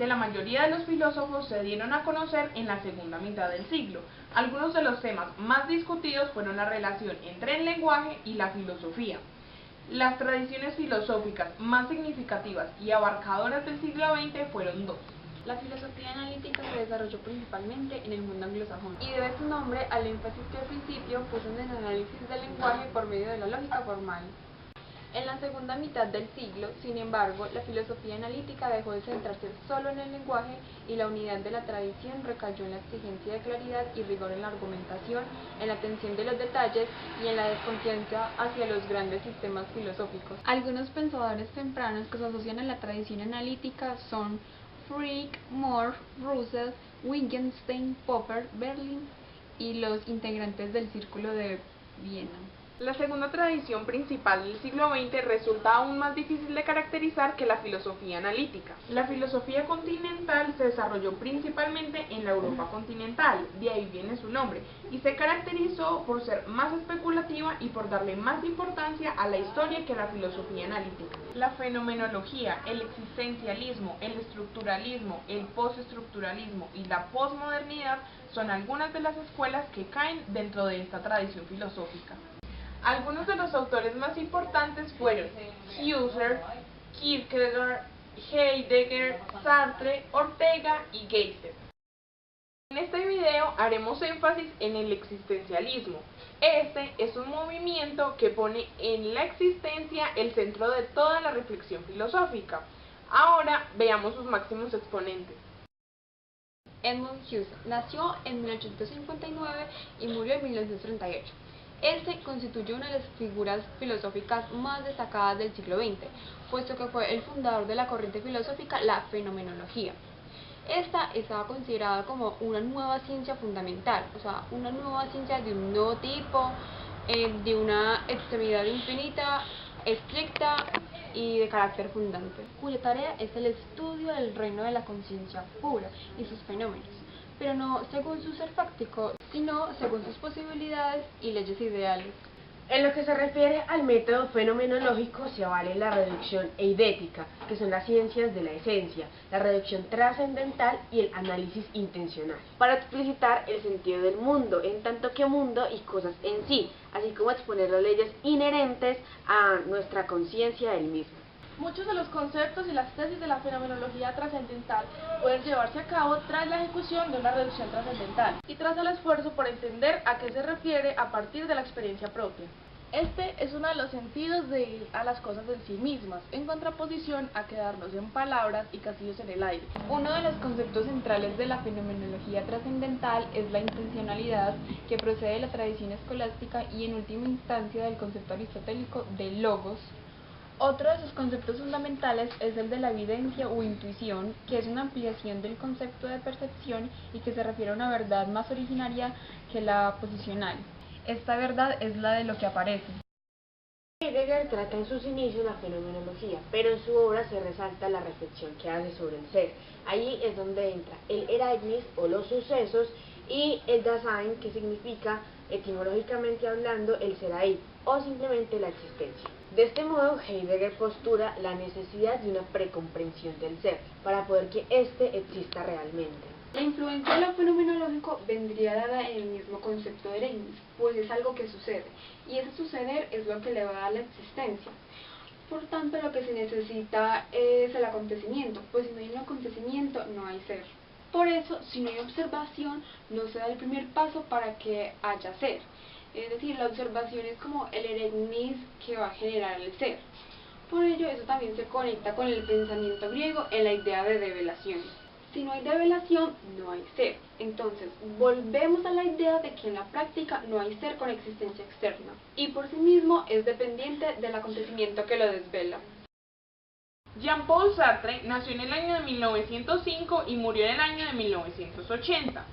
la mayoría de los filósofos se dieron a conocer en la segunda mitad del siglo. Algunos de los temas más discutidos fueron la relación entre el lenguaje y la filosofía. Las tradiciones filosóficas más significativas y abarcadoras del siglo XX fueron dos. La filosofía analítica se desarrolló principalmente en el mundo anglosajón y debe su nombre al énfasis que al principio puso en el análisis del lenguaje por medio de la lógica formal. En la segunda mitad del siglo, sin embargo, la filosofía analítica dejó de centrarse solo en el lenguaje y la unidad de la tradición recayó en la exigencia de claridad y rigor en la argumentación, en la atención de los detalles y en la desconfianza hacia los grandes sistemas filosóficos. Algunos pensadores tempranos que se asocian a la tradición analítica son Frege, Moore, Russell, Wittgenstein, Popper, Berlin y los integrantes del Círculo de Viena. La segunda tradición principal del siglo XX resulta aún más difícil de caracterizar que la filosofía analítica. La filosofía continental se desarrolló principalmente en la Europa continental, de ahí viene su nombre, y se caracterizó por ser más especulativa y por darle más importancia a la historia que a la filosofía analítica. La fenomenología, el existencialismo, el estructuralismo, el postestructuralismo y la posmodernidad son algunas de las escuelas que caen dentro de esta tradición filosófica. Algunos de los autores más importantes fueron Husserl, Kierkegaard, Heidegger, Sartre, Ortega y Geisel. En este video haremos énfasis en el existencialismo. Este es un movimiento que pone en la existencia el centro de toda la reflexión filosófica. Ahora veamos sus máximos exponentes. Edmund Husserl nació en 1859 y murió en 1938. Este constituye una de las figuras filosóficas más destacadas del siglo XX, puesto que fue el fundador de la corriente filosófica, la fenomenología. Esta estaba considerada como una nueva ciencia fundamental, o sea, una nueva ciencia de un nuevo tipo, de una extremidad infinita, estricta y de carácter fundante, cuya tarea es el estudio del reino de la conciencia pura y sus fenómenos, pero no según su ser fáctico, sino según sus posibilidades y leyes ideales. En lo que se refiere al método fenomenológico se vale la reducción eidética, que son las ciencias de la esencia, la reducción trascendental y el análisis intencional, para explicitar el sentido del mundo, en tanto que mundo y cosas en sí, así como exponer las leyes inherentes a nuestra conciencia del mismo. Muchos de los conceptos y las tesis de la fenomenología trascendental pueden llevarse a cabo tras la ejecución de una reducción trascendental y tras el esfuerzo por entender a qué se refiere a partir de la experiencia propia. Este es uno de los sentidos de ir a las cosas en sí mismas, en contraposición a quedarnos en palabras y castillos en el aire. Uno de los conceptos centrales de la fenomenología trascendental es la intencionalidad, que procede de la tradición escolástica y en última instancia del concepto aristotélico de logos. Otro de sus conceptos fundamentales es el de la evidencia o intuición, que es una ampliación del concepto de percepción y que se refiere a una verdad más originaria que la posicional. Esta verdad es la de lo que aparece. Heidegger trata en sus inicios la fenomenología, pero en su obra se resalta la reflexión que hace sobre el ser. Allí es donde entra el Ereignis o los sucesos y el Dasein, que significa etimológicamente hablando el ser ahí o simplemente la existencia. De este modo, Heidegger postura la necesidad de una precomprensión del ser para poder que éste exista realmente. La influencia de lo fenomenológico vendría dada en el mismo concepto de Ereignis, pues es algo que sucede, y ese suceder es lo que le va a dar la existencia. Por tanto, lo que se necesita es el acontecimiento, pues si no hay un acontecimiento, no hay ser. Por eso, si no hay observación, no se da el primer paso para que haya ser. Es decir, la observación es como el Ereignis que va a generar el ser. Por ello, eso también se conecta con el pensamiento griego en la idea de develación. Si no hay develación, no hay ser. Entonces, volvemos a la idea de que en la práctica no hay ser con existencia externa, y por sí mismo es dependiente del acontecimiento que lo desvela. Jean-Paul Sartre nació en el año de 1905 y murió en el año de 1980.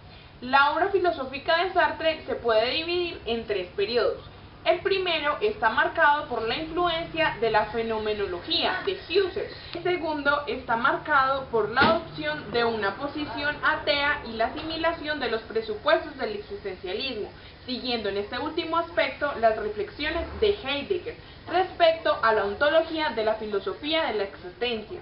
La obra filosófica de Sartre se puede dividir en tres periodos. El primero está marcado por la influencia de la fenomenología de Husserl. El segundo está marcado por la adopción de una posición atea y la asimilación de los presupuestos del existencialismo, siguiendo en este último aspecto las reflexiones de Heidegger respecto a la ontología de la filosofía de la existencia.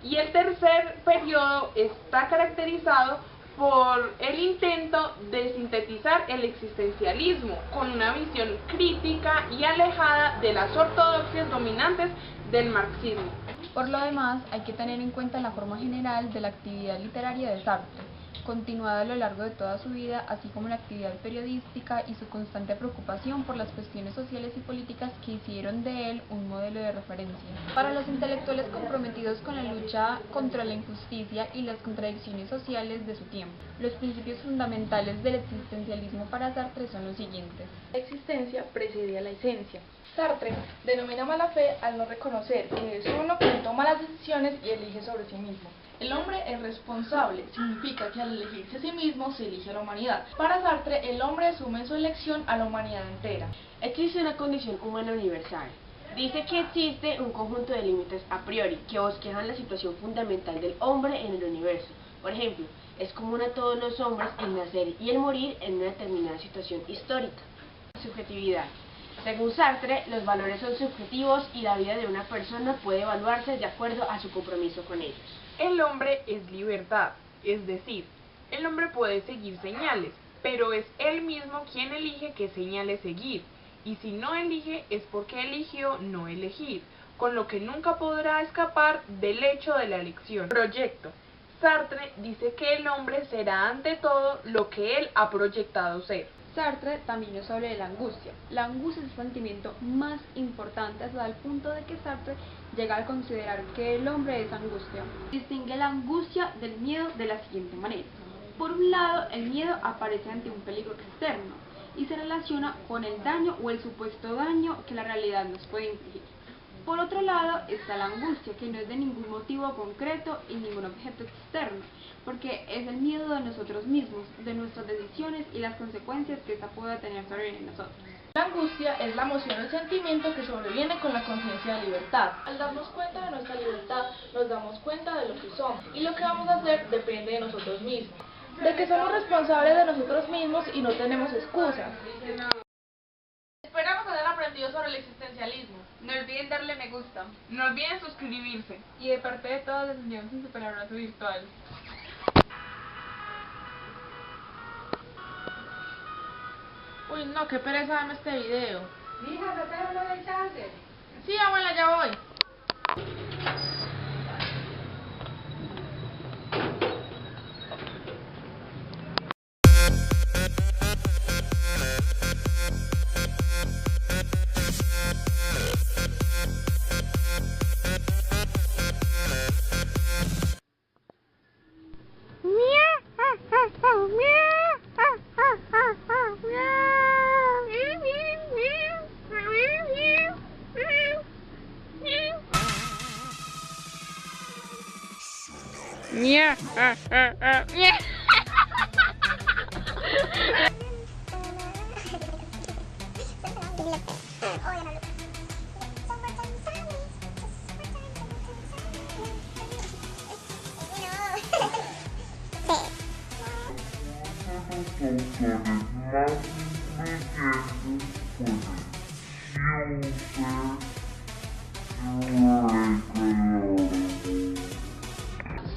Y el tercer periodo está caracterizado por el intento de sintetizar el existencialismo con una visión crítica y alejada de las ortodoxias dominantes del marxismo. Por lo demás, hay que tener en cuenta la forma general de la actividad literaria de Sartre, continuada a lo largo de toda su vida, así como la actividad periodística y su constante preocupación por las cuestiones sociales y políticas que hicieron de él un modelo de referencia. Para los intelectuales comprometidos con la lucha contra la injusticia y las contradicciones sociales de su tiempo, los principios fundamentales del existencialismo para Sartre son los siguientes. La existencia precede a la esencia. Sartre denomina mala fe al no reconocer que es uno quien toma las decisiones y elige sobre sí mismo. El hombre es responsable, significa que al elegirse a sí mismo se elige a la humanidad. Para Sartre, el hombre asume en su elección a la humanidad entera. Existe una condición humana universal. Dice que existe un conjunto de límites a priori que bosquejan la situación fundamental del hombre en el universo. Por ejemplo, es común a todos los hombres el nacer y el morir en una determinada situación histórica. Subjetividad. Según Sartre, los valores son subjetivos y la vida de una persona puede evaluarse de acuerdo a su compromiso con ellos. El hombre es libertad, es decir, el hombre puede seguir señales, pero es él mismo quien elige qué señales seguir, y si no elige es porque eligió no elegir, con lo que nunca podrá escapar del hecho de la elección. Proyecto. Sartre dice que el hombre será ante todo lo que él ha proyectado ser. Sartre también nos habla de la angustia. La angustia es el sentimiento más importante hasta el punto de que Sartre llega a considerar que el hombre es angustia. Distingue la angustia del miedo de la siguiente manera. Por un lado, el miedo aparece ante un peligro externo y se relaciona con el daño o el supuesto daño que la realidad nos puede infligir. Por otro lado está la angustia, que no es de ningún motivo concreto y ningún objeto externo, porque es el miedo de nosotros mismos, de nuestras decisiones y las consecuencias que esta pueda tener sobre nosotros. La angustia es la emoción o el sentimiento que sobreviene con la conciencia de libertad. Al darnos cuenta de nuestra libertad, nos damos cuenta de lo que somos, y lo que vamos a hacer depende de nosotros mismos, de que somos responsables de nosotros mismos y no tenemos excusas. Esperamos haber aprendido sobre el existencialismo. No olviden darle me gusta. No olviden suscribirse. Y de parte de todos les enviamos un super abrazo virtual. Uy, no, qué pereza darme este video. Mija, sacaron lo del chance. Sí, abuela, ya voy.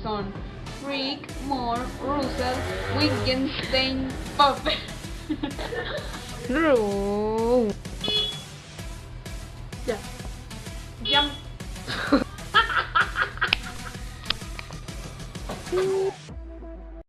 Son Frick, Moore, Russell, Wittgenstein, Popper. Ya.